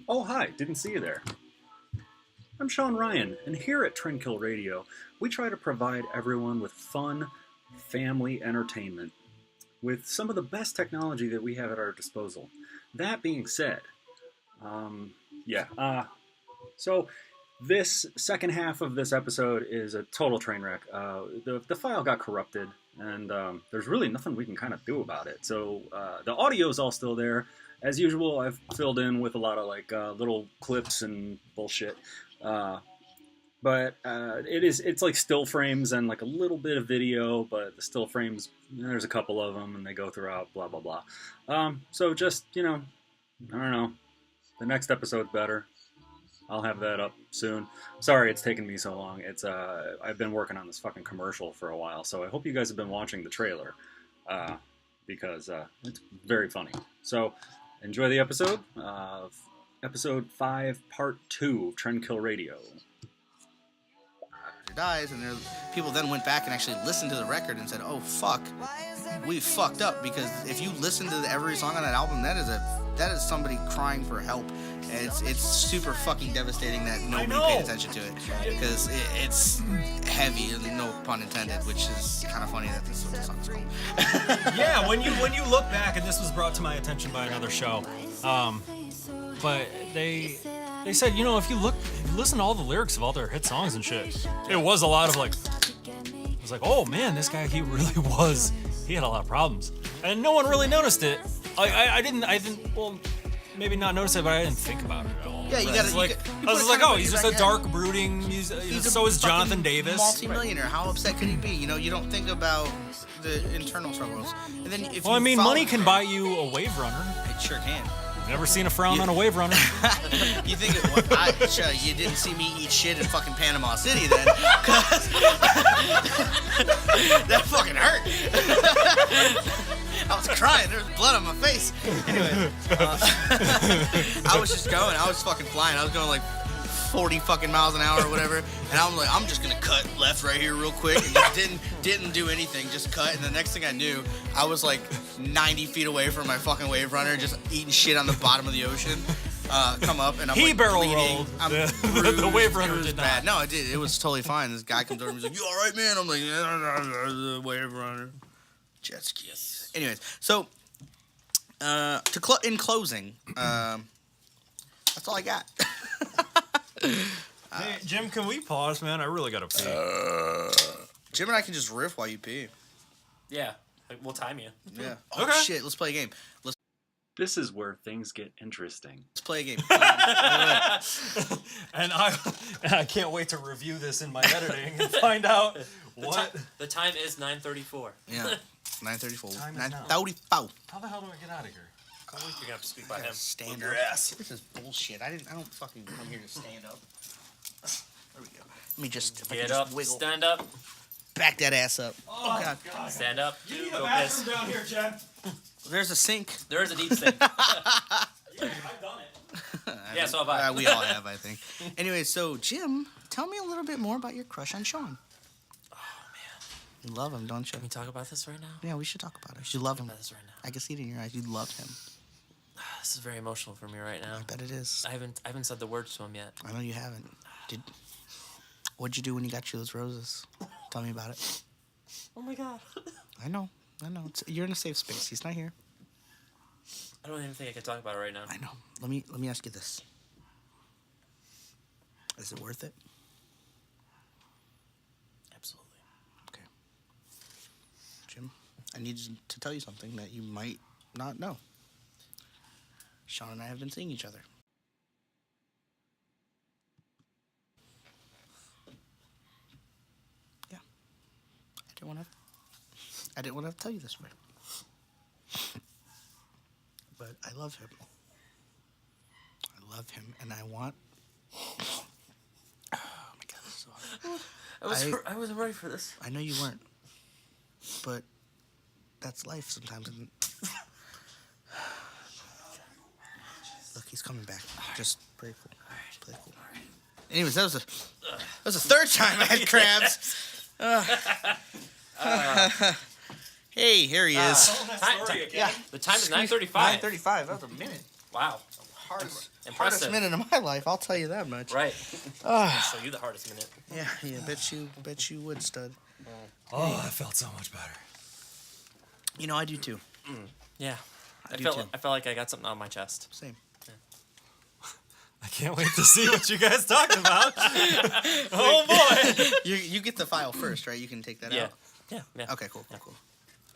Oh, hi, didn't see you there. I'm Sean Ryan, and here at Trendkillradio, we try to provide everyone with fun, family entertainment with some of the best technology that we have at our disposal. That being said, so this second half of this episode is a total train wreck. The file got corrupted, and there's really nothing we can kind of do about it. So the audio is all still there. As usual, I've filled in with a lot of little clips and bullshit. But it's like still frames and like a little bit of video, but the still frames, there's a couple of them and they go throughout, blah, blah, blah. So just, I don't know. The next episode's better. I'll have that up soon. Sorry it's taken me so long. I've been working on this fucking commercial for a while, so I hope you guys have been watching the trailer, because it's very funny. So enjoy the episode of Ep.5, Part 2 of Trendkillradio. Dies, and people then went back and actually listened to the record and said, "Oh fuck, we fucked up." Because if you listen to every song on that album, that is somebody crying for help. And it's super fucking devastating that nobody paid attention to it, because it's heavy, and no pun intended, which is kind of funny that this is what the song's called. Yeah, when you look back, and this was brought to my attention by another show, but they said, if you listen to all the lyrics of all their hit songs and shit, it was a lot of it was like, oh man, this guy, he had a lot of problems, and no one really noticed it. I didn't, well, maybe not notice it, but I didn't think about it at all. Yeah, I was like, oh, he's just a dark, brooding music. So is Jonathan Davis. Multi-millionaire. How upset could he be? You don't think about the internal struggles. And then if money can buy you a Wave Runner. It sure can. Never seen a frown on a Wave Runner. You think you didn't see me eat shit in fucking Panama City then? Cause that fucking hurt. I was crying. There was blood on my face. Anyway, I was just going. I was fucking flying. I was going like 40 fucking miles an hour or whatever. And I'm like, I'm just gonna cut left right here real quick. And just didn't do anything. Just cut. And the next thing I knew, I was like 90 feet away from my fucking Wave Runner, just eating shit on the bottom of the ocean. Come up and I'm like barrel bleeding. Rolled. I'm the Wave Runner did bad. No, I did. It was totally fine. This guy comes over and he's like, "You all right, man?" I'm like, "Yeah, the Wave Runner, jet skis." Anyways, so in closing, that's all I got. Hey, Jim, can we pause, man? I really gotta pee. Jim and I can just riff while you pee. Yeah, we'll time you. Yeah. Oh okay. Shit, let's play a game. This is where things get interesting. Let's play a game. And I can't wait to review this in my editing and find out what... The time is 9:34. Yeah, 9:34. Time is now. 9:34. How the hell do I get out of here? You're gonna have to speak by him. Stand your up. ass. This is bullshit. I don't fucking come here to stand up. There we go. Let me just Get up, wiggle. stand up, Back that ass up. Oh, God. stand up. You need a Go bathroom piss. down here, Jen. There's a sink. There is a deep sink. Yeah, I've done it. Yeah, so have I. We all have, I think. Anyway, so Jim, tell me a little bit more about your crush on Sean. Oh man, You love him, don't you? can we talk about this right now? Yeah, we should talk about it. You love him. About this right now. I can see it in your eyes. You love him. This is very emotional for me right now. I bet it is. I haven't said the words to him yet. I know you haven't. What'd you do when you got you those roses? Tell me about it. Oh my god. I know. You're in a safe space. He's not here. I don't even think I can talk about it right now. I know. Let me ask you this. Is it worth it? Absolutely. Okay. Jim, I need to tell you something that you might not know. Sean and I have been seeing each other. Yeah. I didn't want to tell you this way. But I love him. And I want... Oh my God, this is so hard. I wasn't ready for this. I know you weren't. But that's life sometimes. And look, he's coming back. Just play cool. Play cool. Anyways, that was the third time I had crabs. Hey, here he is. The time is 9:35. 9:35. That was a minute. Wow. Hardest Impressive. minute of my life, I'll tell you that much. Right. I'll show you the hardest minute. Yeah, bet you would, stud. Oh, I felt so much better. You know, I do too. Yeah. I do felt too. I felt like I got something on my chest. Same. I can't wait to see what you guys talked about. Oh boy! You get the file first, right? You can take that Yeah. out. Yeah. Okay, cool.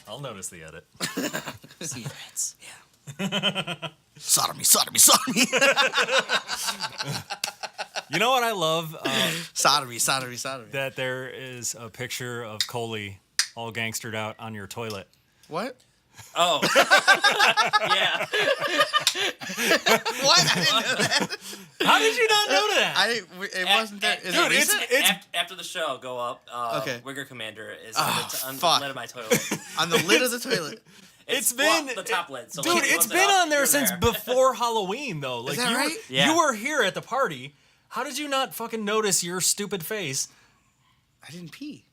I'll notice the edit. Secrets. Sodomy. You know what I love? Sodomy. That there is a picture of Coley all gangstered out on your toilet. What? Oh. Yeah. What? I didn't know that. How did you not know that? I didn't. It wasn't there. Is Dude, it recent? After the show, go up. Okay. Wigger Commander is Oh, on fuck. the lid of my toilet. On the lid of the toilet. It's well, been the top lid. So dude, like, it's once been up, on there you're since before Halloween, though. Like that you, right? Yeah. you were here at the party. How did you not fucking notice your stupid face? I didn't pee.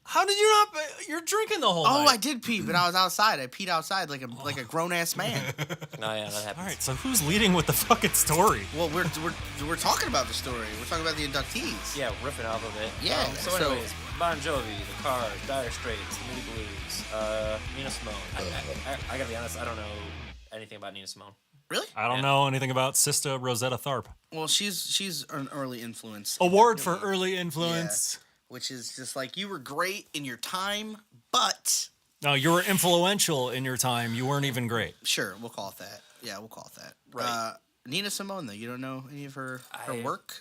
How did you not? You're drinking the whole Oh, night. I did pee, but I was outside. I peed outside like a grown ass man. No, yeah, that happens. All right, so who's leading with the fucking story? Well, we're talking about the story. We're talking about the inductees. Yeah, ripping off of it. Yeah, So, so- anyways, Bon Jovi, The Cars, Dire Straits, The Moody Blues, Nina Simone. I gotta be honest, I don't know anything about Nina Simone. Really? I don't know anything about Sista Rosetta Tharpe. Well, she's an early influence. Award for early influence. Which is just like you were great in your time, but No, you were influential in your time. You weren't even great. sure, we'll call it that. Yeah, we'll call it that. Right. Nina Simone, though, you don't know any of her work?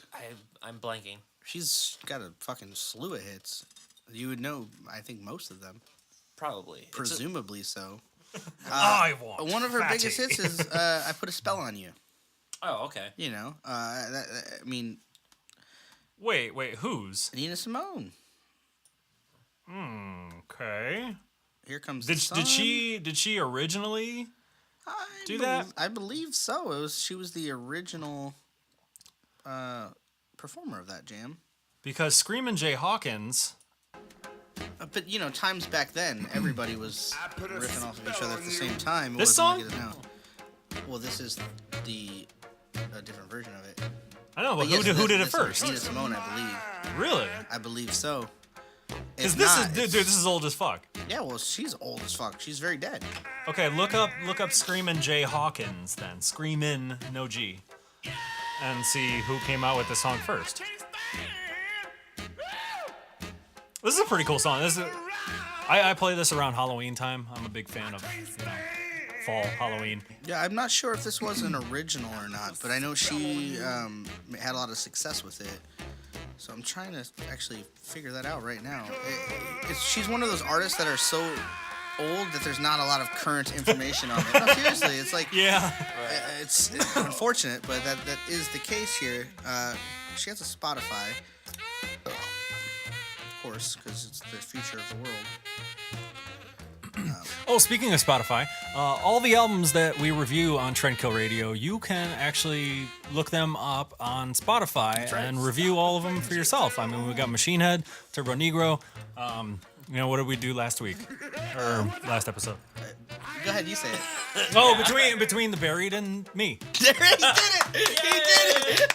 I'm blanking. She's got a fucking slew of hits. You would know, I think, most of them. Probably. Presumably so. I want One of her fatty. biggest hits is I Put a Spell on You. Oh, okay. You know, I mean, Wait, whose? Nina Simone. Okay. Here comes Did the sun. did she originally do that? I believe so. She was the original performer of that jam. Because Screamin' Jay Hawkins. But you know, times back then, everybody was riffing off of each other at the same time. It This wasn't song? like it is now. Well, this is a different version of it. I know, but Yes, who did it this is first? Nina Simone, I believe. Really? I believe so. Because If this not, is dude, it's- this is old as fuck. Yeah, well, she's old as fuck. She's very dead. Okay, look up Screamin' Jay Hawkins then. Screamin' no G. And see who came out with the song first. This is a pretty cool song. I play this around Halloween time. I'm a big fan of fall Halloween. Yeah, I'm not sure if this was an original or not, but I know she had a lot of success with it. So I'm trying to actually figure that out right now. She's one of those artists that are so old that there's not a lot of current information on it. No, seriously, it's like Yeah. it's unfortunate, but that is the case here. She has a Spotify, of course, because it's the future of the world. Oh, speaking of Spotify, all the albums that we review on Trendkillradio, you can actually look them up on Spotify and review all of them for yourself. I mean, we got Machine Head, Turbo Negro. What did we do last week or last episode? Go ahead, you say it. Oh, between the Buried and me. He did it! He did it!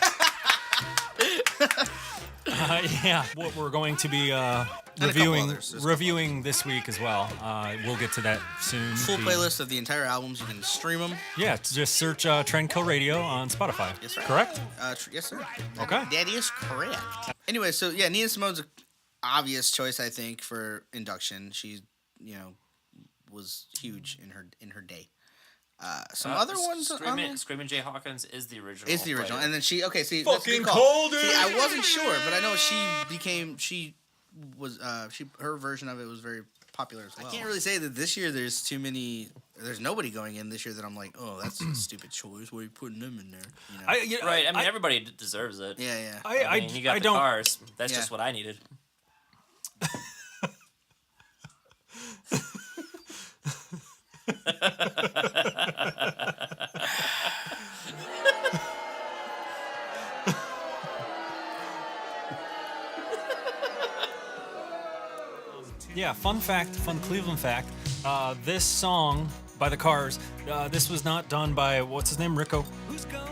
Yeah, what we're going to be a couple others. There's a couple reviewing this week as well. We'll get to that soon. Full playlist of the entire albums. You can stream them. Yeah, just search Trendkillradio on Spotify. Yes, sir. Correct? Yes, sir. Okay. That is correct. Anyway, so yeah, Nina Simone's an obvious choice, I think, for induction. She, was huge in her day. Some other ones on there? Screamin' Jay Hawkins is the original. It's the original, and then see, that's a good Fucking call. Colder! See, I wasn't sure, but I know her version of it was very popular as well. I can't really say that this year there's nobody going in this year that I'm like, oh, that's a stupid choice. Why are you putting them in there? Right. I mean, everybody deserves it. Yeah. I mean, you got the don't. Cars. That's Yeah. just what I needed. Yeah, fun Cleveland fact. This song by the Cars. This was not done by, what's his name, Rico?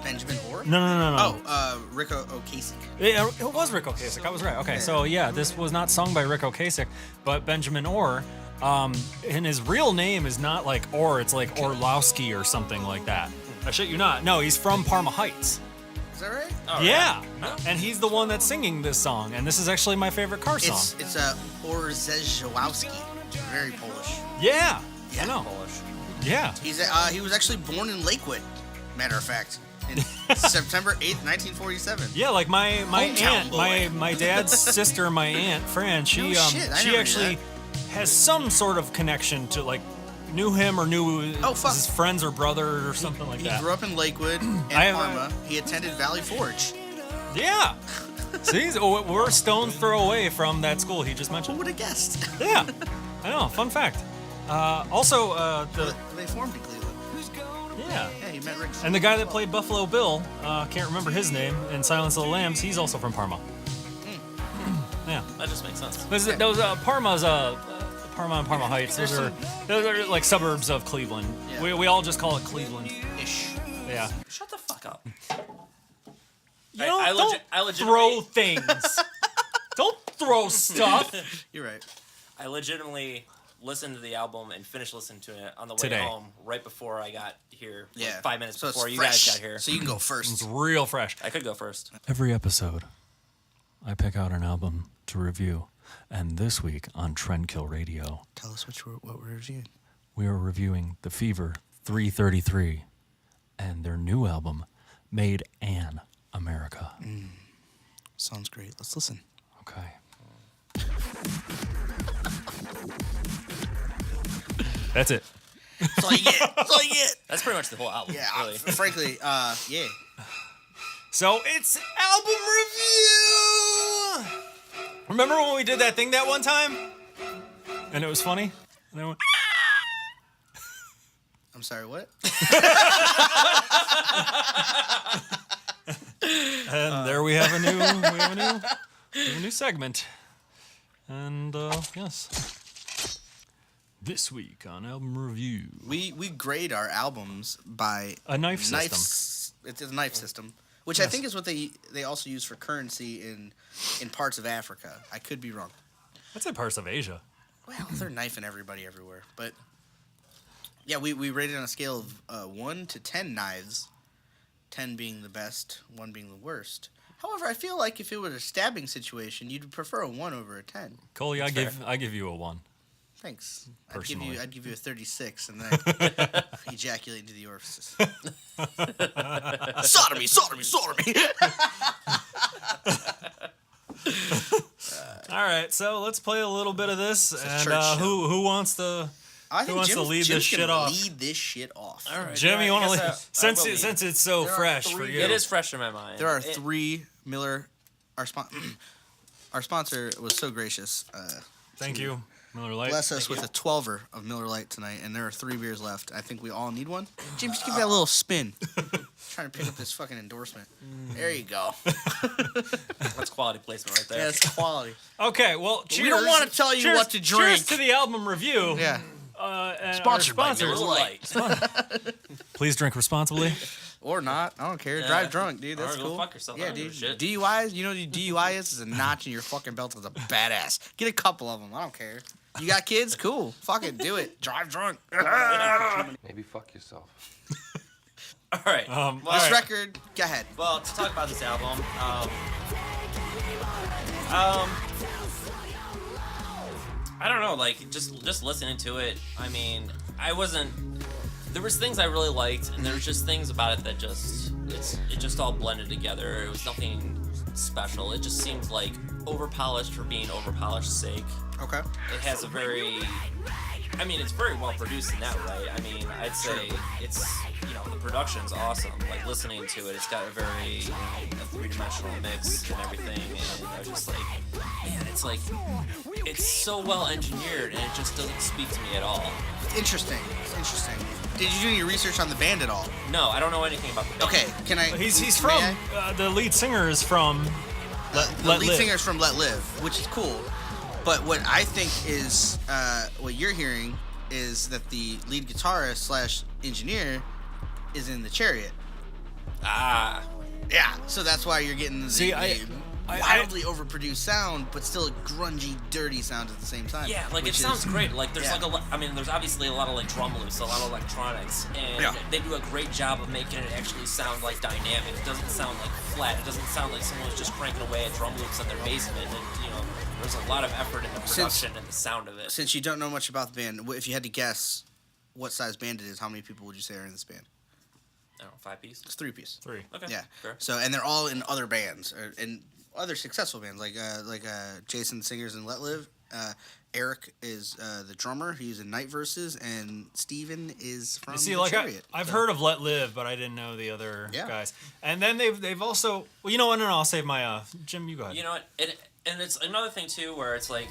Benjamin Orr? No. Oh, Rico Ocasek. It was Rick Ocasek. I was right. Okay, so yeah, this was not sung by Rick Ocasek, but Benjamin Orr. And his real name is not like Orr, it's like Orlowski or something like that. I shit you not. No, he's from Parma Heights. Is that right? Oh, Yeah, right. and he's the one that's singing this song, and this is actually my favorite car song. It's Orzechowski. Very Polish. Yeah, Yeah. I know. Polish. Yeah. He was actually born in Lakewood, matter of fact, in September 8th, 1947. Yeah, like my Hometown aunt, boy. my dad's sister, my aunt Fran, she No shit, I she never knew actually has some sort of connection to like knew him or knew Oh, fuck. his friends or brother or something like He that. grew up in Lakewood and I- Parma. He attended Valley Forge. Yeah. See, so we're a stone's throw away from that school he just Who mentioned. would have guessed? Yeah, I know. Fun fact. Also, They formed in Cleveland. yeah. Yeah, he met Rick. And the guy that played Buffalo Bill, can't remember his name, in Silence of the Lambs, he's also from Parma. Yeah. That just makes sense. Those Parma's Parma and Parma Heights. Those are like suburbs of Cleveland. Yeah. We all just call it Cleveland. Ish. Yeah. Shut the fuck up. You know, I don't legitimately- throw things. Don't throw stuff. You're right. I legitimately listened to the album and finished listening to it on the way Today. home right before I got here. Yeah. Like 5 minutes So it's before you fresh. guys got here. So you can go It's first. real fresh. I could go first. Every episode, I pick out an album to review. And this week on Trendkillradio, Tell us what we're reviewing. we are reviewing The Fever 333 and their new album, Made an America. Sounds great. Let's listen. Okay. That's it. That's all you get. That's all you get. That's pretty much the whole album. Yeah, really. frankly, yeah. So it's album review. Remember when we did that thing that one time? And it was funny? And I went, I'm sorry, what? and there we have a new segment. And yes. This week on album review. We grade our albums by A knife system. It's a knife system, which I Yes. think is what they also use for currency in parts of Africa. I could be wrong. I'd say parts of Asia. Well, they're knifing everybody everywhere. But yeah, we rated on a scale of 1 to 10 knives, 10 being the best, 1 being the worst. However, I feel like if it were a stabbing situation, you'd prefer a 1 over a 10. Coley, I give you a 1. Thanks. Personally. I'd give you a 36, and then I'd ejaculate into the orifice. sodomy. All right, so let's play a little bit of this. a And church show. who wants to? I Who think wants to lead this shit off? Lead this shit off. All right. Jim, you want to lead? I will lead. Since it's so There are fresh for 3 you. It is fresh in my mind. There are It- 3 Miller. Our sponsor was so gracious. Thank you, Miller Lite. Bless us with a 12er of Miller Lite tonight, and there are 3 beers left. I think we all need one. Jim, just give that a little spin. Trying to pick up this fucking endorsement. There you go. That's quality placement right there. Yeah, it's quality. Okay, well, cheers. don't wanna tell you what to drink. Cheers to the album review. Yeah. And Sponsored by our sponsors. Miller Lite. Please drink responsibly. Or not. I don't care. Yeah. Drive drunk, dude. That's Or go cool. fuck yourself. I Yeah, don't give dude. a shit. DUIs, you know what DUI is? It's a notch in your fucking belt. It's a badass. Get a couple of them. I don't care. You got kids? Cool. Fuck it. Do it. Drive drunk. Maybe fuck yourself. All right. This all right. record, go ahead. Well, to talk about this album, I don't know, like just listening to it. I mean, there was things I really liked, and there was just things about it that it just all blended together. It was nothing special. It just seemed like overpolished for being overpolished's sake. Okay. It has a very, I mean, it's very well produced in that way. I mean, I'd say it's, the production's awesome. Like, listening to it, it's got a very, a three-dimensional mix and everything, and I was just like, man, it's so well engineered, and it just doesn't speak to me at all. Interesting. Did you do any research on the band at all? No, I don't know anything about the band. Okay, can I... He's may from, I? the lead singer is from The Let lead Live. singer's from Let Live, which is cool. But what I think is, what you're hearing is that the lead guitarist / engineer is in the Chariot. Ah. Yeah, so that's why you're getting the wildly overproduced sound, but still a grungy, dirty sound at the same time. Yeah, like it sounds great. Like there's like a lot. I mean, there's obviously a lot of like drum loops, a lot of electronics, and they do a great job of making it actually sound like dynamic. It doesn't sound like flat. It doesn't sound like someone's just cranking away at drum loops in their basement. And there's a lot of effort in the production and the sound of it. Since you don't know much about the band, if you had to guess what size band it is, how many people would you say are in this band? I don't know, 5-piece? It's 3-piece. 3. Okay. Yeah. Fair. So, and they're all in other bands, and other successful bands, like Jason Singer's in Let Live. Eric is the drummer. He's in Night Verses, and Steven is from Chariot. I've heard of Let Live, but I didn't know the other guys. And then they've also... Well, you know what? No, I'll save my... Jim, you go ahead. You know what? And it's another thing, too, where it's like,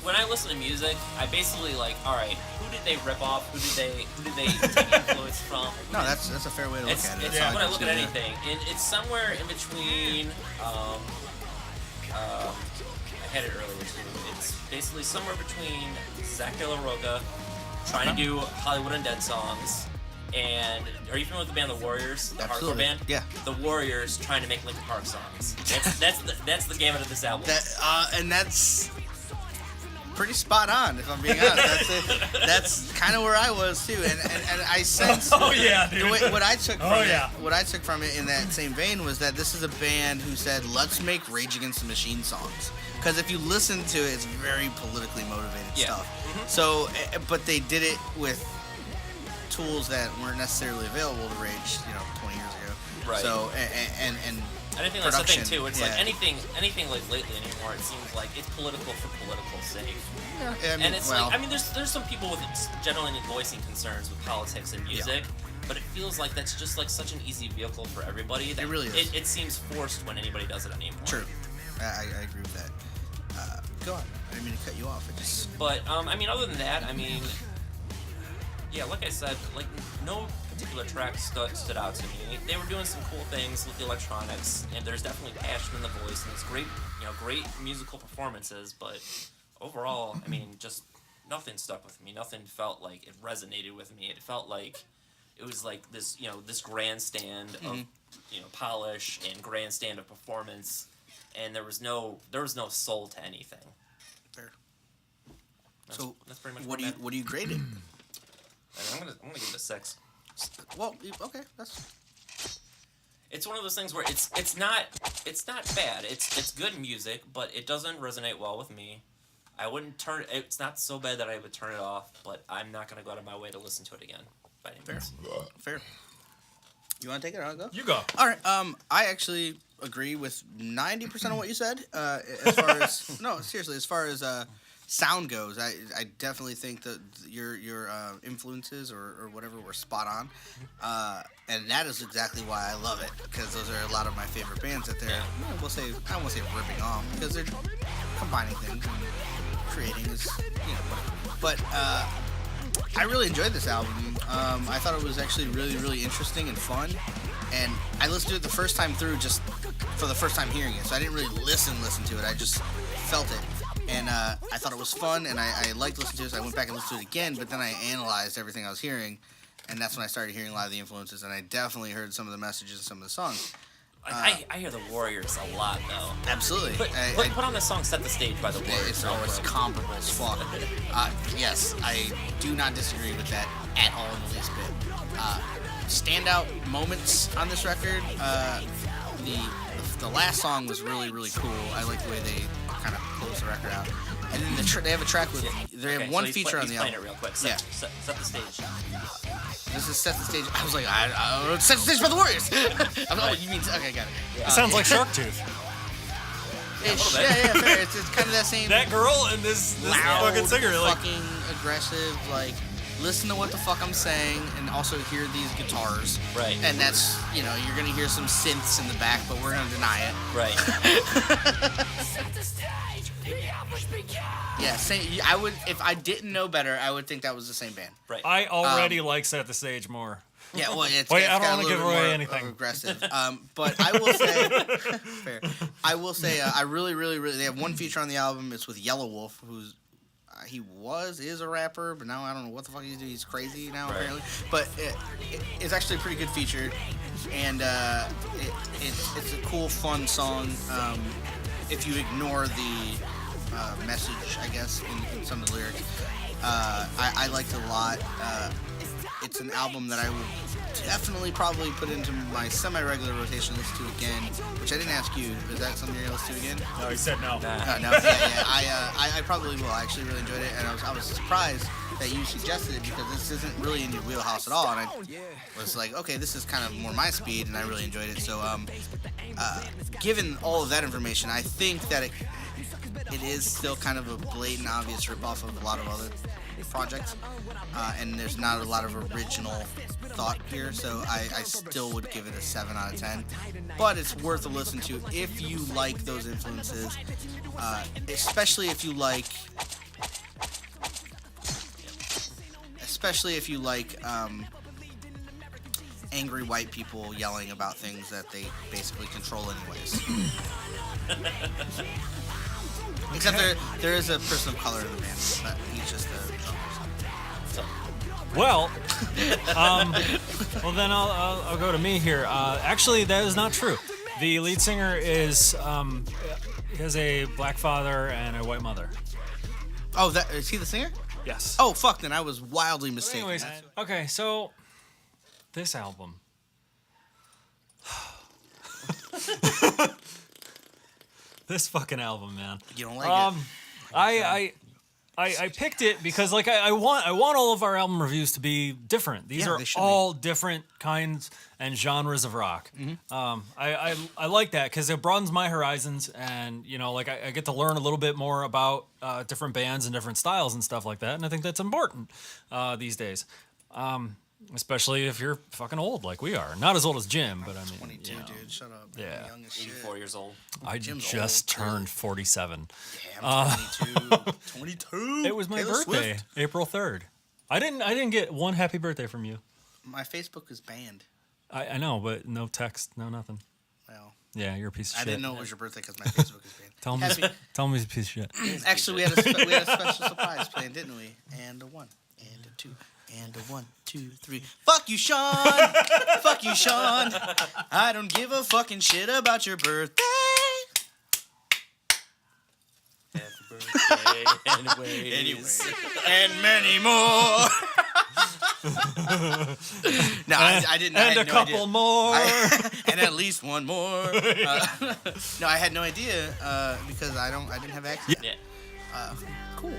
when I listen to music, I basically like, all right, who did they rip off? Who did they take influence from? No, that's a fair way to look at it. It's when I look at anything. It's somewhere in between, I had it earlier, too. It's basically somewhere between Zach De La Rocha trying to do Hollywood Undead songs, and are you familiar with the band The Warriors? The hardcore band? Yeah. The Warriors trying to make Linkin Park songs. That's the gamut of this album. And that's pretty spot on, if I'm being honest. That's kind of where I was too, and I sense. Oh yeah, dude. What I took from it in that same vein was that this is a band who said, let's make Rage Against the Machine songs. Because if you listen to it, it's very politically motivated stuff. Mm-hmm. So, but they did it with tools that weren't necessarily available to Rage, 20 years ago. Right. So, and I think that's the thing too. It's like anything like lately anymore. It seems like it's political for political sake. Yeah, and it's there's some people with generally voicing concerns with politics and music, but it feels like that's just like such an easy vehicle for everybody. That it really is. It seems forced when anybody does it anymore. True. I agree with that. Go on. I didn't mean to cut you off. But other than that, yeah, like I said, like no particular track stood out to me. They were doing some cool things with the electronics, and there's definitely passion in the voice, and it's great, great musical performances. But overall, just nothing stuck with me. Nothing felt like it resonated with me. It felt like it was like this, this grandstand of, polish and grandstand of performance, and there was no soul to anything. Fair. That's pretty much what do you grade it? I'm gonna give it a 6. Well, okay, It's one of those things where it's not bad. It's good music, but it doesn't resonate well with me. I wouldn't turn. It's not so bad that I would turn it off, but I'm not gonna go out of my way to listen to it again. By any means. Fair. You want to take it or I'll go? You go. All right. I actually agree with 90% of what you said. As far as seriously, as far as sound goes, I definitely think that your influences or whatever were spot on, and that is exactly why I love it, because those are a lot of my favorite bands that they're I won't say ripping off, because they're combining things and creating is but I really enjoyed this album. I thought it was actually really, really interesting and fun, and I listened to it the first time through just for the first time hearing it, so I didn't really listen to it. I just felt it. And I thought it was fun, and I liked listening to it, so I went back and listened to it again, but then I analyzed everything I was hearing, and that's when I started hearing a lot of the influences, and I definitely heard some of the messages and some of the songs. I hear the Warriors a lot, though. Absolutely. Put on the song Set the Stage by the Warriors. It's comparable as fuck. Yes, I do not disagree with that at all in the least bit. Standout moments on this record, the last song was really, really cool. I like the way they kind of close the record out. And then they have a track with... They have one feature on the album. He's playing it real quick. Set the stage. This is Set the Stage. I was like, I Set the Stage for the Warriors! You mean... Okay, got it. It sounds like Shark Tooth. Yeah, fair. It's kind of that same... That girl and this loud, fucking singer. fucking aggressive, listen to what the fuck I'm saying, and also hear these guitars. Right. And that's, you're going to hear some synths in the back, but we're going to deny it. Right. Yeah, I would, if I didn't know better, I would think that was the same band. Right. I already like Set the Stage more. Yeah, well, it's Wait, it's I don't got want a to give little away more anything. Aggressive. But I will say, fair. I will say, I really, really, really. They have one feature on the album. It's with Yellow Wolf, who's he is a rapper, but now I don't know what the fuck he's doing. He's crazy now, apparently. But it's actually a pretty good feature, and it's a cool, fun song. If you ignore the message, I guess, in some of the lyrics, I liked it a lot. It's an album that I would definitely probably put into my semi-regular rotation, listen to again, which I didn't ask you. Is that something you're going to listen to again? No, he said no. No. I probably will. I actually really enjoyed it, and I was surprised that you suggested it because this isn't really in your wheelhouse at all, and I was like, okay, this is kind of more my speed, and I really enjoyed it. So, given all of that information, I think that it is still kind of a blatant, obvious ripoff of a lot of other projects, and there's not a lot of original thought here, so I still would give it a 7 out of 10, but it's worth a listen to if you like those influences, especially if you like angry white people yelling about things that they basically control anyways. Except there is a person of color in the band, but he's just a drummer. Well, well then I'll go to me here. Actually, that is not true. The lead singer is has a black father and a white mother. Oh, is he the singer? Yes. Oh, fuck, then I was wildly mistaken. Anyways, okay, so this album. This fucking album, man. You don't like it? I picked it because like I want all of our album reviews to be different. These are all different kinds and genres of rock. Mm-hmm. I like that because it broadens my horizons, and you know, like I get to learn a little bit more about different bands and different styles and stuff like that, and I think that's important these days. Especially if you're fucking old like we are. Not as old as Jim, but I mean, 22, you know. dude. Shut up. Yeah. I'm young as shit. 84 years old. I Jim's just old, turned 47. Yeah, I'm 22. 22. It was my Taylor birthday, Swift. April 3rd. I didn't get one happy birthday from you. My Facebook is banned. I know, but no text, no nothing. Well, Yeah, you're a piece of I shit. didn't know it was your birthday because my Facebook is banned. Tell him he's a piece of shit. Actually, we had a special surprise planned, didn't we? And a 1, and a 2, and a 1, 2, 3. Fuck you, Sean. Fuck you, Sean. I don't give a fucking shit about your birthday. Happy birthday, anyways. And many more. No, I didn't. And I a had no couple idea. more. And at least one more. No, I had no idea because I didn't have access. Yeah. Cool.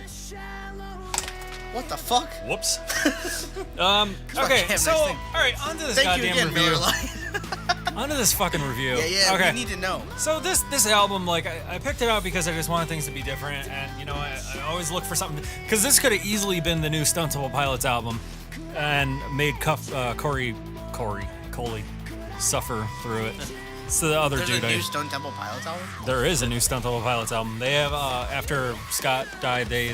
What the fuck? Whoops. Goddamn, Okay, so nice thing. all right, onto this Thank you goddamn again, review. Miller Lite. Onto this fucking review. Yeah, Okay. we need to know. So this album, like, I picked it out because I just wanted things to be different, and you know, I always look for something, because this could have easily been the new Stone Temple Pilots album, and made Coley suffer through it. So the other There's dude, a new Stone Temple Pilots album? there is a new Stone Temple Pilots album. They have after Scott died, they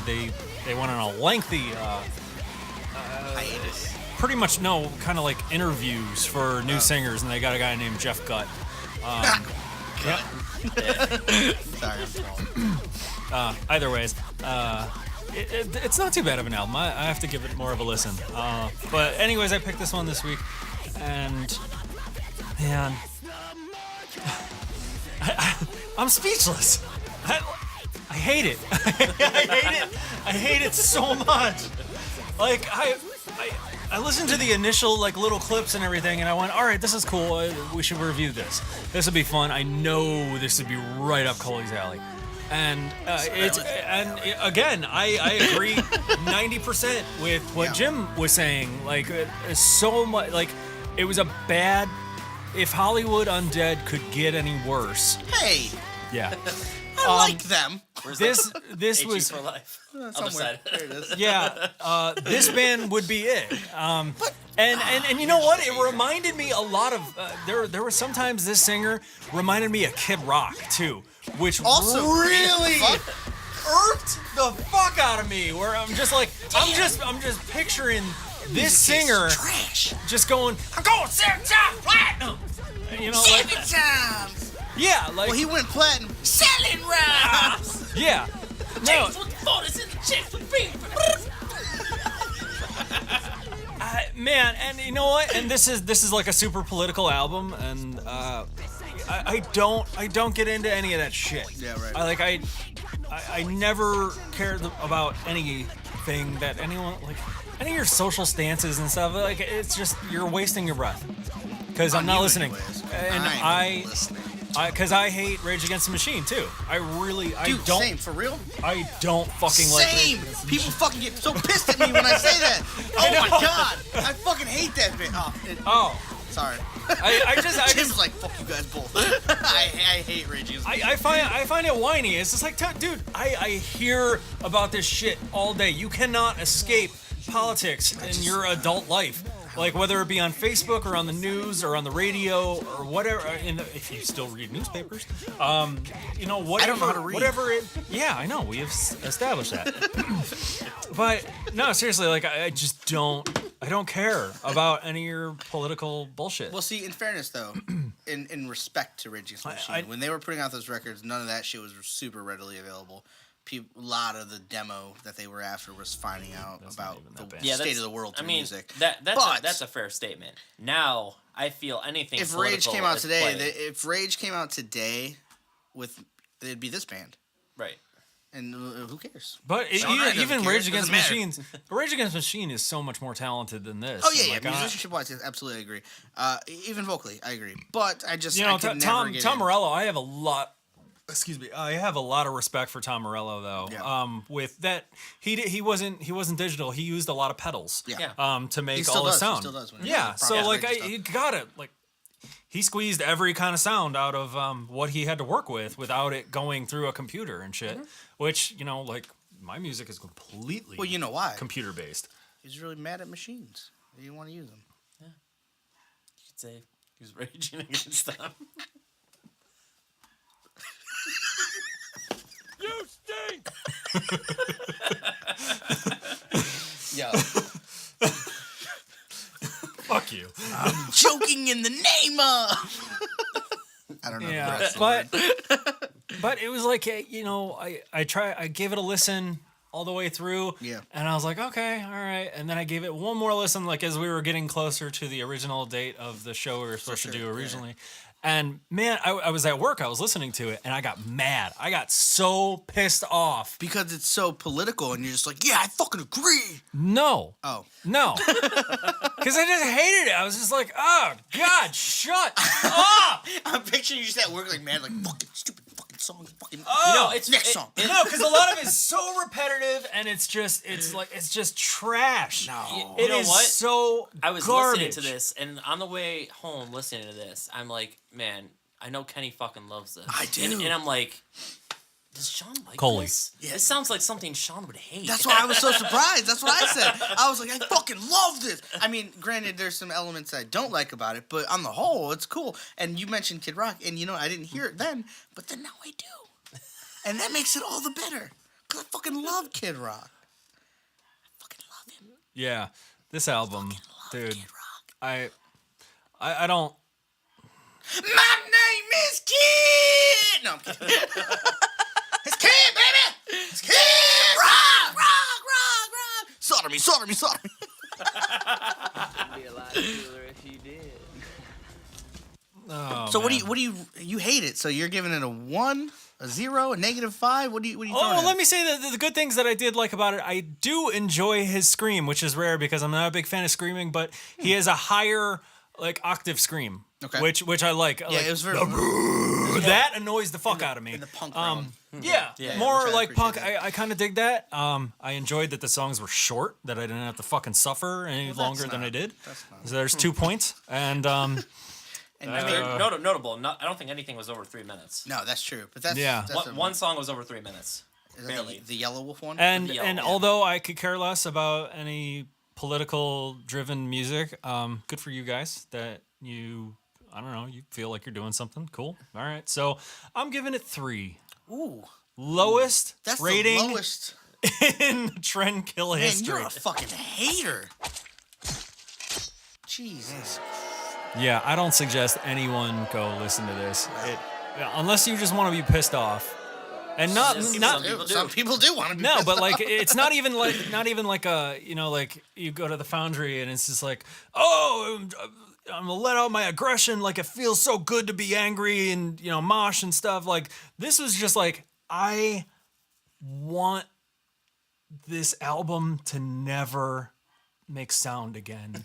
went on a lengthy, Hiatus. pretty much kind of like interviews for new singers, and they got a guy named Jeff Gutt. Yep. Sorry, I'm trolling. Either ways, it's not too bad of an album. I have to give it more of a listen. But anyways, I picked this one this week, and man, I'm speechless. I hate it. I hate it. I hate it so much. Like I listened to the initial like little clips and everything, and I went, all right, this is cool. We should review this. This would be fun. I know this would be right up Coley's alley. And again, I agree 90% with what Jim was saying. Like, so much. Like, it was a bad. If Hollywood Undead could get any worse. Hey, Yeah. I like them. Where's This AG was for life. Other Somewhere. side. There it is. yeah. This band would be it. And you know what? It reminded me a lot of there were sometimes this singer reminded me of Kid Rock too, which Also, really fuck. irked the fuck out of me. Where I'm just like I'm just picturing this singer Trash. just going, I'm going 7 times platinum. You know, like 7 times. yeah, like Well, he went platinum selling rhymes. yeah. No, bonus in the chest with me. Man, and you know what? And this is like a super political album, and I don't get into any of that shit. Yeah, right. I never cared about anything that anyone like any of your social stances and stuff. Like it's just you're wasting your breath because I'm not listening, and because I hate Rage Against the Machine too. Dude, don't. Same, for real? I don't fucking like Rage Same! Against the People Machine. fucking get so pissed at me when I say that. Oh my god! I fucking hate that bit. Oh, Sorry. I Jim's just like, fuck you guys both. I hate Rage Against the Machine. I find it whiny. It's just like, dude, I hear about this shit all day. You cannot escape politics in your adult life. Like whether it be on Facebook or on the news or on the radio or whatever. If you still read newspapers, you know whatever. I don't know how to read. Whatever it. Yeah, I know. We have established that. But no, seriously, like I just don't. I don't care about any of your political bullshit. Well, see, in fairness though, in respect to Rage Against the Machine, when they were putting out those records, none of that shit was super readily available. A lot of the demo that they were after was finding out about the state of the world through music. That's a fair statement. Now I feel anything. If Rage came out today, it'd be this band, right? And who cares? But even care. Rage Against the Doesn't Machine, Rage Against the Machine is so much more talented than this. Oh yeah, Like, musicianship-wise, absolutely agree. Even vocally, I agree. But I just Tom Morello, I have a lot. Excuse me. I have a lot of respect for Tom Morello, though. Yeah. With that, he wasn't digital. He used a lot of pedals. Yeah. To make all the sound. He still does. So like he got it. Like he squeezed every kind of sound out of what he had to work with without it going through a computer and shit. Mm-hmm. Which like my music is completely. Well, you know why? Computer based. He's really mad at machines. He didn't want to use them. Yeah. You could say he was raging against them. You stink! Yeah. Fuck you. I'm joking in the name of. I don't know. Yeah, but it was like I gave it a listen all the way through. Yeah. And I was like, okay, all right. And then I gave it one more listen, like as we were getting closer to the original date of the show we were supposed to do originally. Yeah. And man, I was at work, I was listening to it, and I got mad. I got so pissed off. Because it's so political, and you're just like, yeah, I fucking agree. No. Oh. No. Because I just hated it. I was just like, oh, God, shut up. I'm picturing you just at work like, man, like, fucking stupid fucking song. Fucking, it's next song. No, because a lot of it is so repetitive, and it's just trash. No. It is what? so I was garbage. listening to this, and on the way home listening to this, I'm like, man, I know Kenny fucking loves this. I do. And I'm like, does Sean like Coley. this? Yeah. It sounds like something Sean would hate. That's why I was so surprised. That's what I said. I was like, I fucking love this. I mean, granted, there's some elements I don't like about it, but on the whole, it's cool. And you mentioned Kid Rock, and I didn't hear it then, but then now I do. And that makes it all the better. Because I fucking love Kid Rock. I fucking love him. Yeah, this album, dude. Kid Rock. I don't. My name is Kid! No, I'm kidding. It's Kid, baby! It's Kid Rock! Rock! Solder me. Be a lot cooler if you did. Oh, So man. what do you hate it? So you're giving it a 1, a 0, a -5? What do you Oh, well, let me say that the good things that I did like about it. I do enjoy his scream, which is rare because I'm not a big fan of screaming, but he has a higher octave scream, Okay. which I like. Yeah, it was very That annoys the fuck out of me. in the punk realm. Yeah, Yeah, more which I like punk. appreciate I kind of dig that. I enjoyed that the songs were short, that I didn't have to fucking suffer any longer than I did. So there's 2 points, and And I mean, notable. I don't think anything was over 3 minutes. no, that's true. But that's Yeah. That's One song was over 3 minutes. is that barely. the Yellow Wolf one. and Yellow, yeah. although I could care less about any political driven music, good for you guys that you feel like you're doing something cool. All right, so I'm giving it 3. Ooh, Lowest that's rating the lowest. in Trendkill Man, history. you're a fucking hater. Jesus. Yeah, I don't suggest anyone go listen to this. Unless you just want to be pissed off. And not Some people do want to be no, pissed but like off. it's not even like a like you go to the Foundry and it's just like, oh, I'm gonna let out my aggression. Like it feels so good to be angry and mosh and stuff. Like this was just like, I want this album to never make sound again.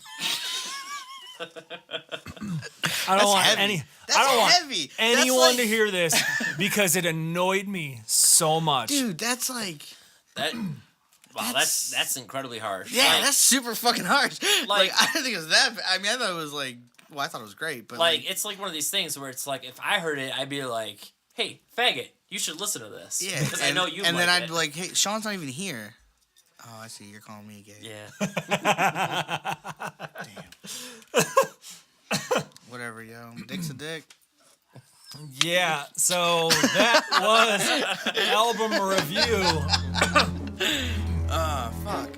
I don't want heavy. anyone That's to hear this because it annoyed me so much. Dude, that's like That. Wow, that's incredibly harsh. yeah, Like, that's super fucking harsh. Like Like- I didn't think it was that. I mean, I thought it was like. Well, I thought it was great, but like it's like one of these things where it's like if I heard it, I'd be like, "Hey, faggot, you should listen to this." yeah, because I know you. And like then I'd it. be like, "Hey, Sean's not even here." Oh, I see. You're calling me gay. Yeah. Damn. Whatever, yo. Dick's a dick. Yeah, so that was album review. Fuck.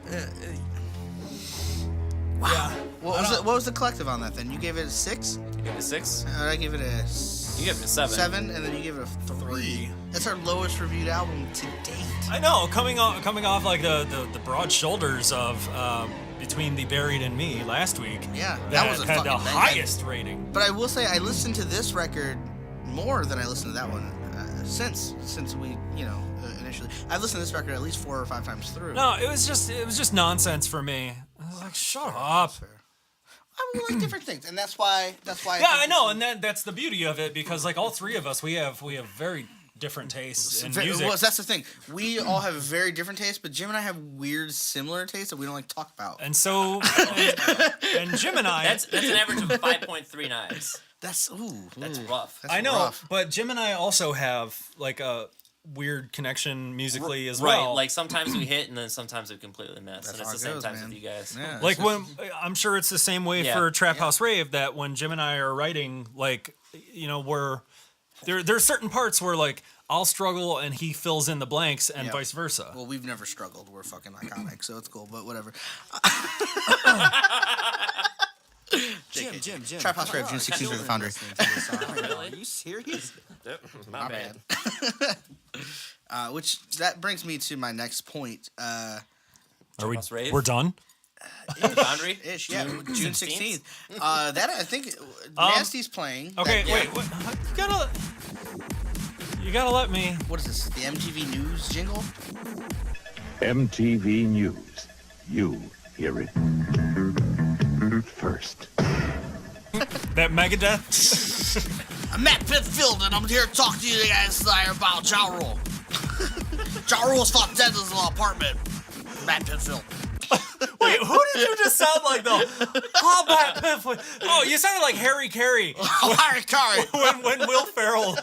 Wow. What was the collective on that then? You gave it a 6? You give it a 6. I gave it a You give it a 7. 7, and then you gave it a 3. That's our lowest reviewed album to date. I know, coming off like the broad shoulders of Between the Buried and Me last week. Yeah, that that was a had fucking the banger. highest rating. But I will say I listened to this record more than I listened to that one since we initially. I've listened to this record at least 4 or 5 times through. No, it was just nonsense for me. I was like, shut up. Fair. I mean, we like different things, and that's why. Yeah, think I know, this and that's the beauty of it because like all three of us, we have very different tastes in is- music. Well, that's the thing. We all have very different tastes, but Jim and I have weird, similar tastes that we don't like to talk about. And so, and Jim and I, That's an average of 5.3 knives. That's That's rough. That's I know, rough. but Jim and I also have like a weird connection musically as Right, well. like sometimes we hit and then sometimes we completely miss, That's and how it's it the same goes, times man. with you guys. Yeah, Like it's when I'm sure it's the same way Yeah. for Trap House Rave that when Jim and I are writing, like we're there's certain parts where like I'll struggle and he fills in the blanks and Yeah. vice versa. Well, we've never struggled. We're fucking iconic, so it's cool. But whatever. Jim. Trap House Rave, June 16th for the Foundry. Are you serious? My bad. Which that brings me to my next point. Are we? House Rave? We're done. Foundry? Ish, yeah, June 16th. 16th? That I think Nasty's playing. Okay, That- wait. What, you gotta let me. What is this? The MTV News jingle? MTV News. You hear it first. That Megadeth. I'm Matt Pitfield, and I'm here to talk to you guys tonight about Ja Rule. Ja Rule's found dead in his little apartment. Matt Pitfield. Wait, who did you just sound like though? Oh, Matt Pifflin. Oh, you sounded like Harry Carey Oh, Harry Carey. when Will Ferrell.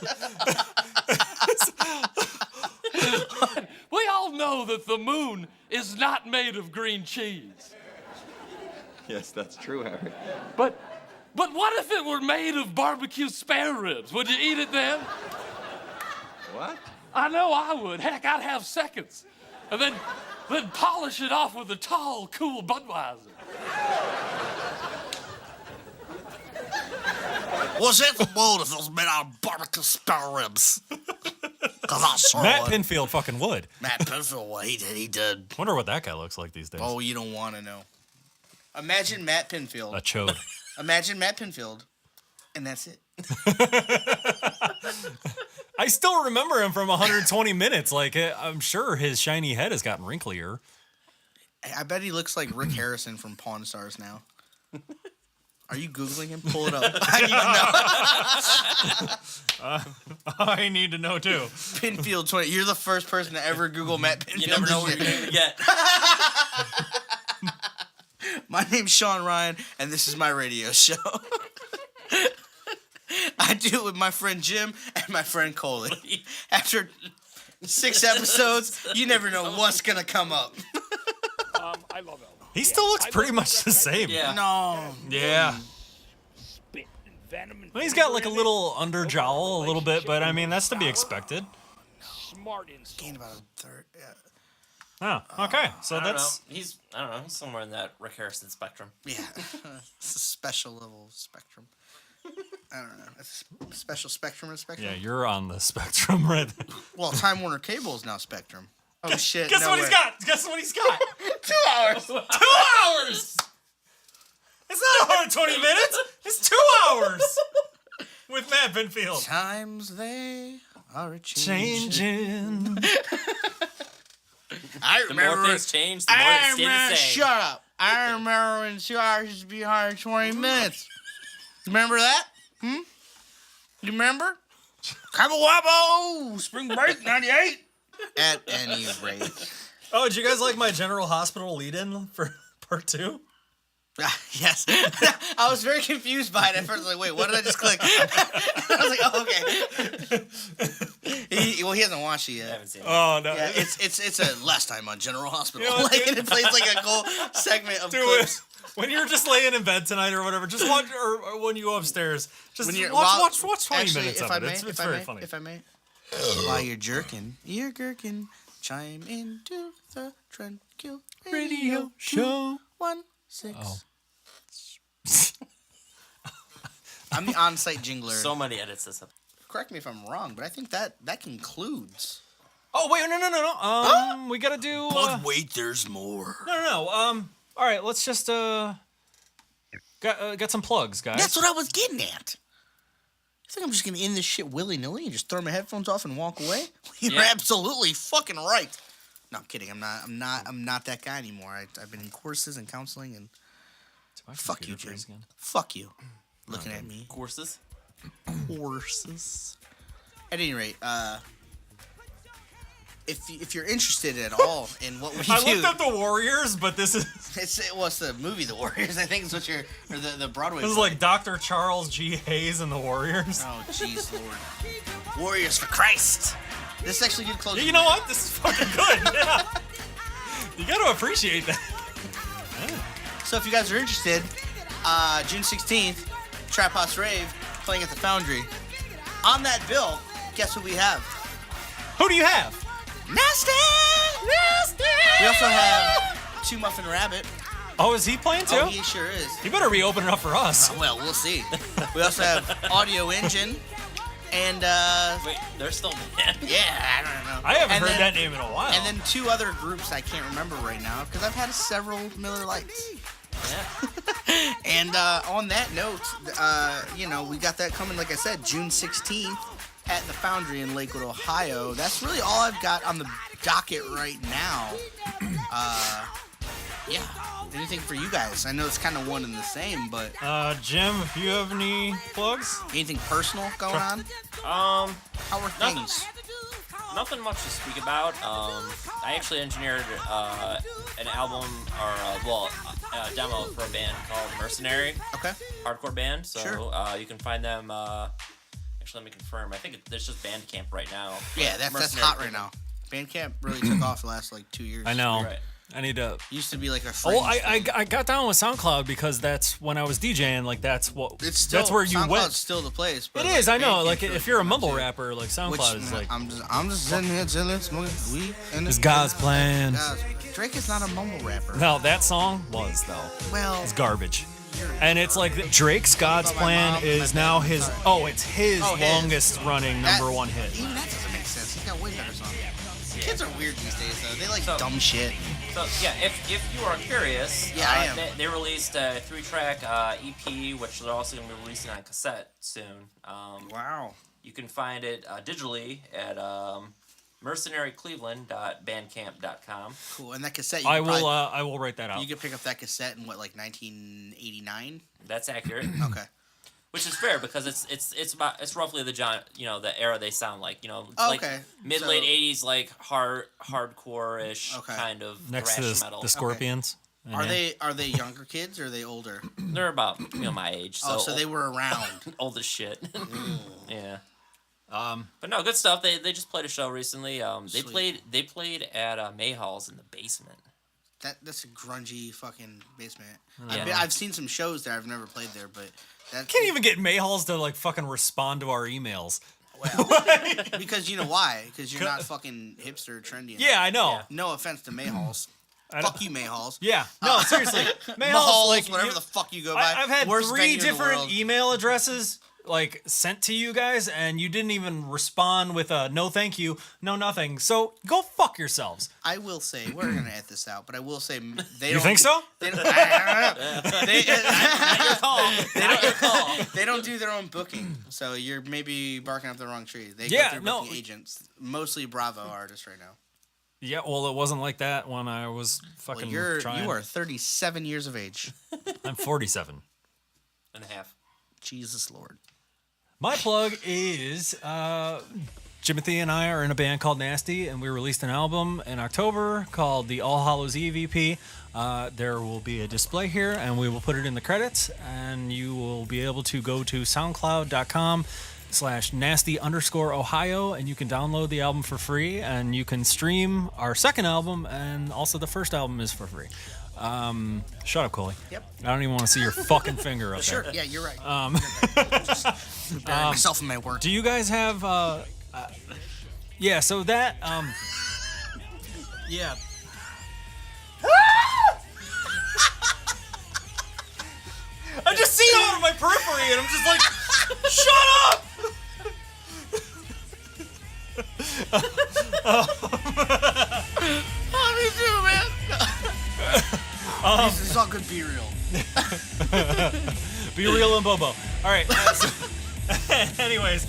We all know that the moon is not made of green cheese. Yes, that's true, Harry. But what if it were made of barbecue spare ribs? Would you eat it then? What? I know I would. Heck, I'd have seconds. And then polish it off with a tall, cool Budweiser. Was it the moon if it was made out of barbecue spare ribs? Because I sure Matt would. Pinfield fucking would. Matt Pitfield, well, he did. Wonder what that guy looks like these days. Oh, you don't want to know. Imagine Matt Pinfield. A chode. Imagine Matt Pinfield, and that's it. I still remember him from 120 minutes. Like, I'm sure his shiny head has gotten wrinklier. I bet he looks like Rick Harrison from Pawn Stars now. Are you Googling him? Pull it up. I need to know. I need to know too. Pinfield 20. You're the first person to ever Google Matt Pinfield. You never know what you're going to get. My name's Sean Ryan, and this is my radio show. I do it with my friend Jim and my friend Coley. After 6 episodes, you never know what's going to come up. I love it. He still looks pretty much the same. Yeah. No. Yeah. Well, he's got like a little under jowl a little bit, but I mean, that's to be expected. Smart instinct. Gained about a third. Yeah. Oh, okay. So I don't that's. know. He's somewhere in that Rick Harrison spectrum. Yeah. It's a special level spectrum. I don't know. That's a special spectrum of Spectrum. Yeah, you're on the spectrum right there. Well, Time Warner Cable is now Spectrum. Oh, shit. Guess no what way. he's got? Guess what he's got? 2 hours. 2 hours! It's not 120 minutes. It's 2 hours with Matt Benfield. Times they are Changing. I The more remember. things change, the more they stay the same. Shut up. I remember when 2 hours used to be 120 minutes. Remember that? You remember? Cabo Wabo! Spring Break 98! At any rate. Oh, did you guys like my General Hospital lead-in for part 2? Yes. I was very confused by it at first. Like, wait, what did I just click? I was like, oh, okay. He hasn't watched it yet. I haven't seen it. Oh, no. Yeah, it's a last time on General Hospital. You know, like, and it plays like a whole segment of Do clips. it. When you're just laying in bed tonight or whatever, just watch, or when you go upstairs, just When you're- watch 20 actually, minutes if of I it. may, It's if I very may, funny. If I may. While you're gherkin, chime into the Trendkill Radio show. 216. Oh. I'm the on-site jingler. So many edits this up. Correct me if I'm wrong, but I think that concludes. Oh, wait, no. We gotta do... wait, there's more. No. All right, let's just, get some plugs, guys. That's what I was getting at. You think I'm just gonna end this shit willy-nilly and just throw my headphones off and walk away? You're Yeah. absolutely fucking right. No, I'm kidding. I'm not that guy anymore. I've been in courses and counseling and fuck you, Jim. Fuck you. Looking at me. Courses? Courses. At any rate, if you're interested at all in what we do, I looked up the Warriors, but this is... it's the movie The Warriors. I think is what the Broadway. This is like Dr. Charles G. Hayes and the Warriors. Oh, jeez, Lord. Warriors for Christ. This is actually good closing. Yeah, you know what? This is fucking good. Yeah. You gotta appreciate that. So if you guys are interested, June 16th, Trap House Rave, playing at the Foundry. On that bill, guess what we have? Who do you have? Nasty! We also have Two Muffin Rabbit. Oh, is he playing too? Oh, he sure is. He better be opening up for us. Well, we'll see. We also have Audio Engine. And, Wait, they're still banned? yeah, I don't know. I haven't And heard then- that name in a while. And then 2 other groups I can't remember right now because I've had several Miller Lights. Yeah. And on that note, we got that coming, like I said, June 16th at the Foundry in Lakewood, Ohio. That's really all I've got on the docket right now. Yeah. Anything for you guys? I know it's kind of one and the same, but Jim, if you have any plugs? anything personal going on? Um, How are Nothing. things? nothing much to speak about. I actually engineered an album or a demo for a band called Mercenary. Okay. Hardcore band. So Sure. you can find them. Actually, let me confirm. I think there's just Bandcamp right now. Yeah, that's Mercenary hot right now. Bandcamp really took off the last 2 years. I know. Right. I need to. Used to be like a. Oh, fringe I thing. got down with SoundCloud because that's when I was DJing. Like that's what. It's still, that's where you SoundCloud's went. still the place. But It is. I know. Bandcamp's Like really if you're a good mumble too. rapper, like SoundCloud is like. I'm just sitting here chilling, smoking weed. It's God's plan. Drake is not a mumble rapper. No, that song was though. Well, It's garbage. And it's like Drake's God's Plan is now his. Oh, it's his longest running number one hit. Even that doesn't make sense. He's got way better songs. Kids are weird these days, though. They like dumb shit. So yeah, if you are curious, Yeah, I am. They released a 3-track EP, which they're also going to be releasing on cassette soon. Wow. You can find it digitally at mercenarycleveland.bandcamp.com. Cool. And that cassette, you I could will. probably- I will write that out. You could pick up that cassette in 1989. That's accurate. Okay. Which is fair because it's roughly the era they sound like, Oh, like okay. mid late 80s, like hardcore-ish Okay. kind of Next thrash to metal. the Scorpions. And Are yeah. they younger kids or are they older? They're about my age, so, So they were around. old as shit. Yeah. But no, good stuff. They just played a show recently. Sweet. They played at Mayhall's in the basement. That's a grungy fucking basement. Yeah. I've seen some shows there. I've never played there, but that Can't even get Mayhalls to like fucking respond to our emails. Well, because you know why? Because you're not fucking hipster or trendy enough. Yeah, I know. Yeah. No offense to Mayhalls. I Fuck don't- you, Mayhalls. Yeah. No, seriously. Mayhalls, Mahalls, like whatever you- the fuck you go by. I've had Worst 3 venue in the different world. email addresses like sent to you guys, and you didn't even respond with a no thank you, no nothing. So go fuck yourselves. I will say, we're gonna edit this out, but I will say they You don't. think so? They don't, Not your call. they don't do their own booking, so you're maybe barking up the wrong tree. They Yeah, go through no. booking agents, mostly Bravo artists right now. Yeah, well, it wasn't like that when I was fucking Well, trying. you are 37 years of age. I'm 47. And a half. Jesus Lord. My plug is Jimothy and I are in a band called Nasty, and we released an album in October called the All Hallows Eve EP. There will be a display here, and we will put it in the credits, and you will be able to go to soundcloud.com/nasty_Ohio, and you can download the album for free, and you can stream our second album, and also the first album is for free. Shut up, Coley. Yep. I don't even want to see your fucking finger up Sure. there. Yeah, you're right. Just burying myself in my work. Do you guys have yeah, so that yeah. I just see it out of my periphery and I'm just like, shut up! Oh, me too, man. This is all good. Be real. Be real and Bobo. All right. Anyways,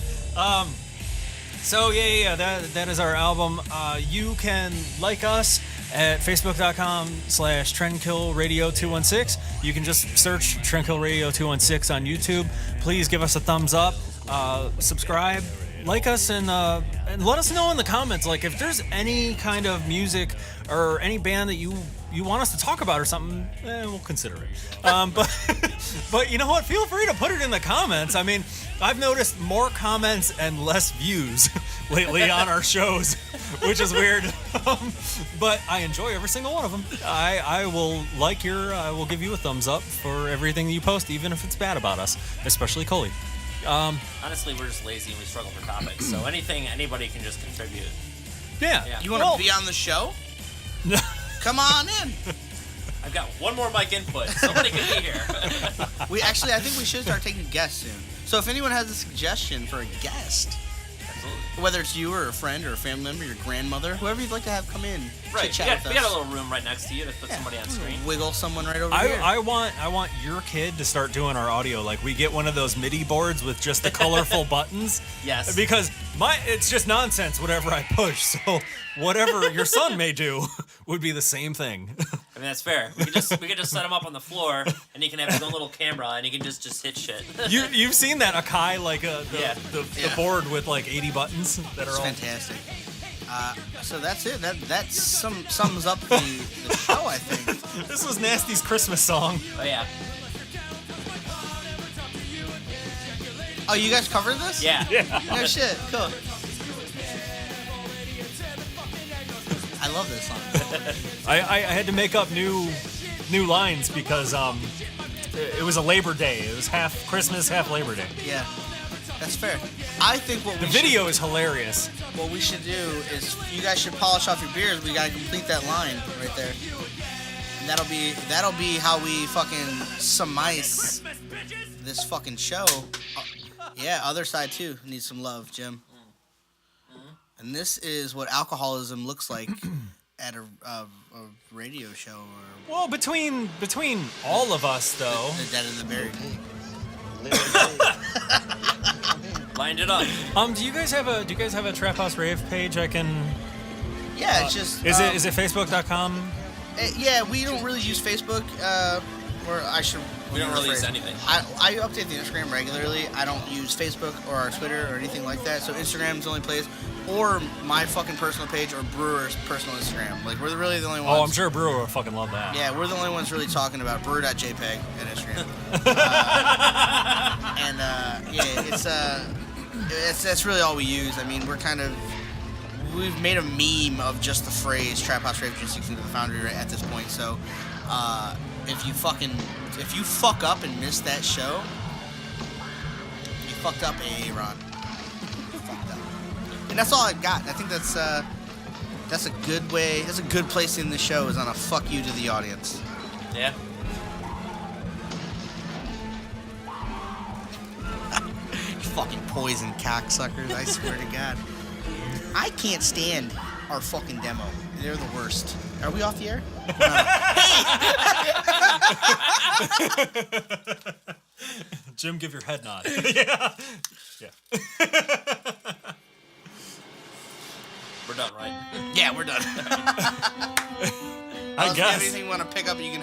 so yeah, that is our album. You can like us at facebook.com/Trendkillradio216. You can just search Trendkillradio216 on YouTube. Please give us a thumbs up, subscribe, like us, and let us know in the comments, like if there's any kind of music or any band that you want us to talk about or something, we'll consider it. But you know what? Feel free to put it in the comments. I mean, I've noticed more comments and less views lately on our shows, which is weird. But I enjoy every single one of them. I will give you a thumbs up for everything you post, even if it's bad about us, especially Coley. Honestly, we're just lazy and we struggle for topics, so anything anybody can just contribute. Yeah. You want to be on the show? Come on in. I've got one more mic input. Somebody can be here. I think we should start taking guests soon. So if anyone has a suggestion for a guest, whether it's you or a friend or a family member, your grandmother, whoever you'd like to have come in, Right. chit-chat We with got a us. little room right next to you to put somebody on screen. Wiggle someone right over here. I want your kid to start doing our audio. Like we get one of those MIDI boards with just the colorful buttons. Yes. Because it's just nonsense whatever I push. So whatever your son may do would be the same thing. I mean, that's fair. We could just set him up on the floor, and he can have his own little camera, and he can just hit shit. You've seen that Akai the board with like 80 buttons that are It's all fantastic. So that's it. That sums up the show, I think. This was Nasty's Christmas song. Oh yeah. Oh, you guys covered this? Yeah. No shit. Cool. I love this song. I had to make up new lines because it was a Labor Day. It was half Christmas, half Labor Day. Yeah, that's fair. I think The video is hilarious. What we should do is you guys should polish off your beers. We gotta complete that line right there. And that'll be how we fucking summarize this fucking show. Yeah, other side too needs some love, Jim. And this is what alcoholism looks like at a radio show. Or Well, between all of us though. the dead and the buried. Lined it up. Do you guys have a Trap House Rave page I can? Yeah, it's just. Is it facebook.com? Yeah, we don't really use Facebook. Or I should. We don't really use anything. I update the Instagram regularly. I don't use Facebook or our Twitter or anything like that. So Instagram's the only place, or my fucking personal page, or Brewer's personal Instagram. Like we're really the only ones. Oh, I'm sure Brewer will fucking love that. Yeah, we're the only ones really talking about brewer.jpg at Instagram. That's really all we use. I mean, we've made a meme of just the phrase Trap House Rave 360 to the Foundry at this point. So, if you fuck up and miss that show, you fucked up, Ron. You fucked up. And that's all I got. I think that's a good way. That's a good place in the show, is on a fuck you to the audience. Yeah. fucking poison cocksuckers, I swear to God. I can't stand our fucking demo. They're the worst. Are we off the air? Jim, give your head nod. Yeah. We're done, right? Yeah, we're done. I guess. If you have anything you want to pick up, you can